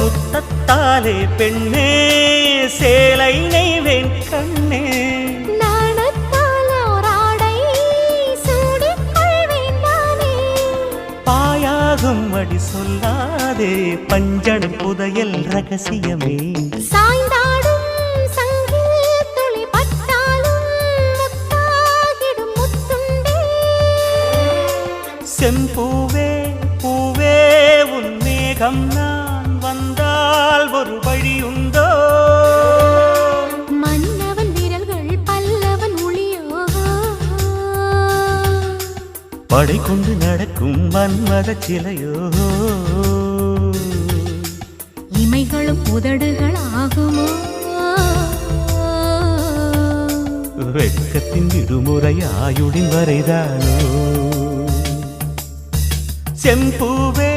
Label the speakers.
Speaker 1: முத்தத்தாலே பெண்ணே சேலை நெய்வேன் கண்ணே பாயாகும் அடி சொல்லாதே பஞ்சணம் புதையல் ரகசியமே
Speaker 2: சாய்ந்தாடும் சங்கில் துளி பட்டாலும் முத்தாகிடும் முத்துண்டே
Speaker 1: செம்பூவே பூவே உன் மேகம் நான் வந்தால் ஒரு வழியுண்டோ
Speaker 2: மன்னவன் விரல்கள் பல்லவன் ஒளியோ
Speaker 1: படை கொண்டு நடக்கும் மன்மத சிலையோ
Speaker 2: இமைகளும் உதடுகள் ஆகுமோ
Speaker 1: வெட்கத்தின் விடுமுறை ஆயுளின் வரைதானோ செம்பூவே